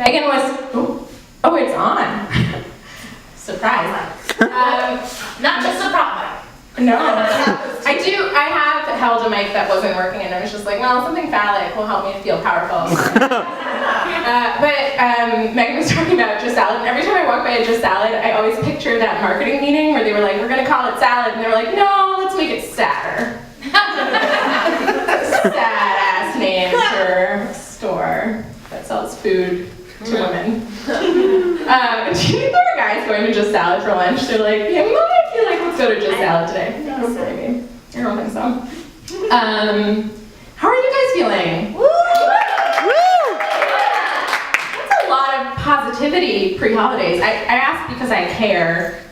Megan was, oh, it's on. Surprise. Not just a problem. No. I have held a mic that wasn't working and I was just like, well, something phallic will help me feel powerful. But Megan was talking about Just Salad, and every time I walk by a Just Salad, I always picture that marketing meeting where they were like, we're gonna call it salad, and they were like, no, let's make it sadder. Sad-ass name for a store that sells food to women. Do you think there were guys going to Just Salad for lunch? They're like, yeah, we might feel like let's go to Just Salad today. Maybe. I don't think so. How are you guys feeling? Woo! That's a lot of positivity pre-holidays. I ask because I care.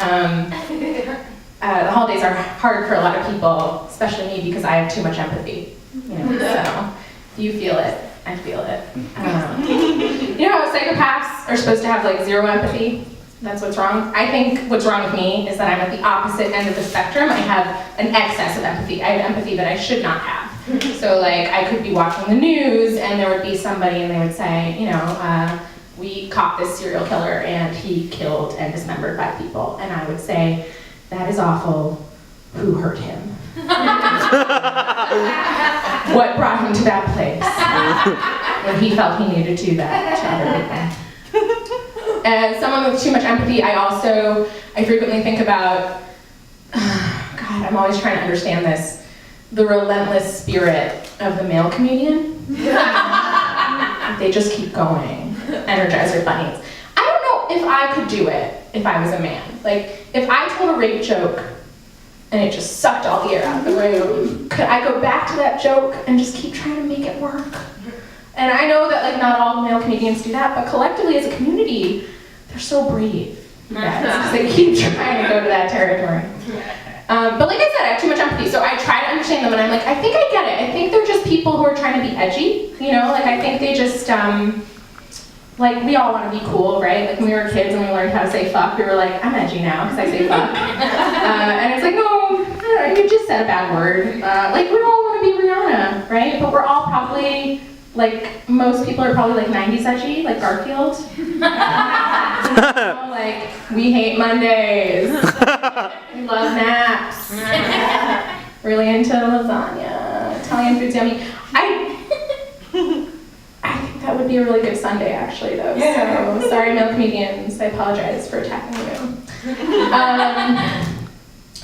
The holidays are hard for a lot of people, especially me, because I have too much empathy. So you feel it. I feel it. You know how psychopaths are supposed to have like zero empathy? That's what's wrong. I think what's wrong with me is that I'm at the opposite end of the spectrum. I have an excess of empathy. I have empathy that I should not have. So like I could be watching the news and there would be somebody and they would say, we caught this serial killer and he killed and dismembered 5 people. And I would say, that is awful. Who hurt him? What brought him to that place when he felt he needed to do that to other people? As someone with too much empathy, I frequently think about, God, I'm always trying to understand this, the relentless spirit of the male comedian. They just keep going, Energizer bunnies. I don't know if I could do it if I was a man. Like, if I told a rape joke and it just sucked all the air out of the room, could I go back to that joke and just keep trying to make it work? And I know that like not all male comedians do that, but collectively as a community, they're so brave, because they keep trying to go to that territory. But like I said, I have too much empathy, so I try to understand them, and I'm like, I think I get it. I think they're just people who are trying to be edgy, Like I think they just, like we all want to be cool, right? Like when we were kids and we learned how to say fuck, we were like, I'm edgy now because I say fuck. And it's like, no, you just said a bad word. Like we all want to be Rihanna, right? But we're all probably, like most people are probably like 90s edgy, like Garfield. Like we hate Mondays. We love naps. Really into lasagna. Italian food's yummy. I think that would be a really good Sunday, actually, though. So, sorry, male comedians. I apologize for attacking you.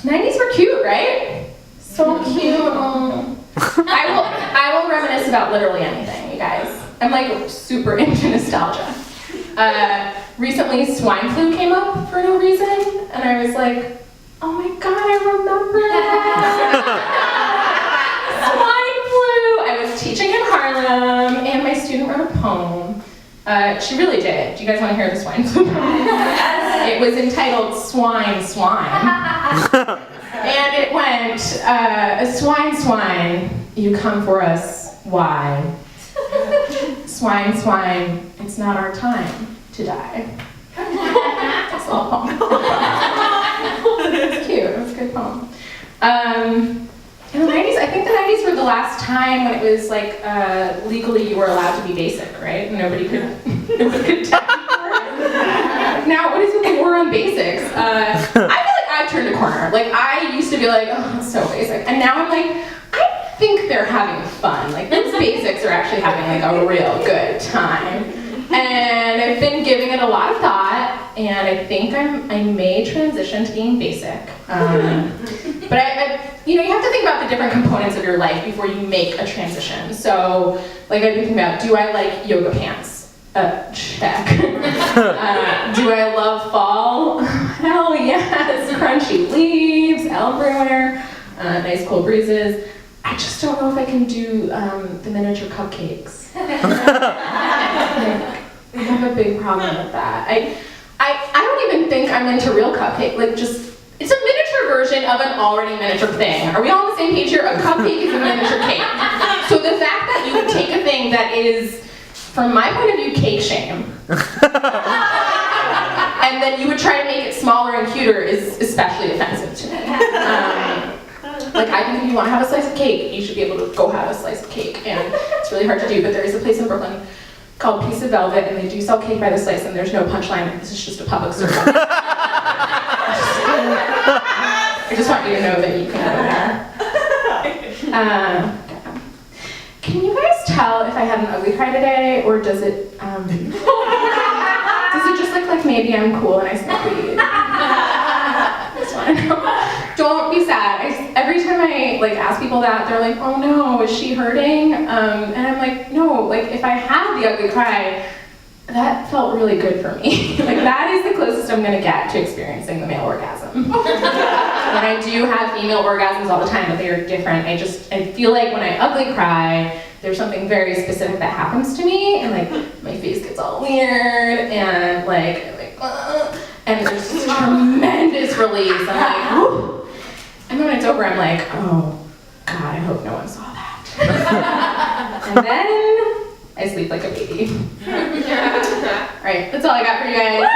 90s were cute, right? So cute. I will reminisce about literally anything, you guys. I'm like super into nostalgia. Recently, swine flu came up for no reason, and I was like, oh my god, I remember that. Swine flu. I was teaching in Harlem, and my student wrote a poem. She really did. Do you guys want to hear the swine flu poem? It was entitled Swine, Swine. And it went, swine, swine, you come for us, why? Swine, swine, it's not our time to die. That's a little poem. It's cute, it was a good poem. In the 90s, I think the 90s were the last time when it was like, legally you were allowed to be basic, right? Nobody could tell you. Now, what is with the war on basics? I feel like I've turned a corner. Like, I used to be like, oh, it's so basic. And now I'm like, I think they're having fun. Like, those basics are actually having like a real good time. And I've been giving it a lot of thought, and I think I may transition to being basic. But you have to think about the different components of your life before you make a transition. So, like I've been thinking about, do I like yoga pants? Check. Do I love fall? Hell yes. Crunchy leaves, everywhere, nice cold breezes. I just don't know if I can do the miniature cupcakes. I have a big problem with that. I don't even think I'm into real cupcake. Like just, it's a miniature version of an already miniature thing. Are we all on the same page here? A cupcake is a miniature cake. So the fact that you would take a thing that is, from my point of view, cake shame, and then you would try to make it smaller and cuter is especially offensive to me. Like, I think if you want to have a slice of cake, you should be able to go have a slice of cake. And it's really hard to do, but there is a place in Brooklyn called Piece of Velvet, and they do sell cake by the slice, and there's no punchline. This is just a public service. I just want you to know that you can go there. Can you guys tell if I had an ugly cry today, or does it just look like maybe I'm cool and I smoke weed? I just want to know. Don't be sad. Every time I ask people that, they're like, oh no, is she hurting? And I'm like, no, if I had the ugly cry, that felt really good for me. That is the closest I'm gonna get to experiencing the male orgasm. And I do have female orgasms all the time, but they are different. I feel like when I ugly cry, there's something very specific that happens to me, and my face gets all weird, and I'm like, and there's this tremendous release. I'm like, whoo. And then when it's over, I'm like, oh God, I hope no one saw that. And then I sleep like a baby. All right, that's all I got for you guys.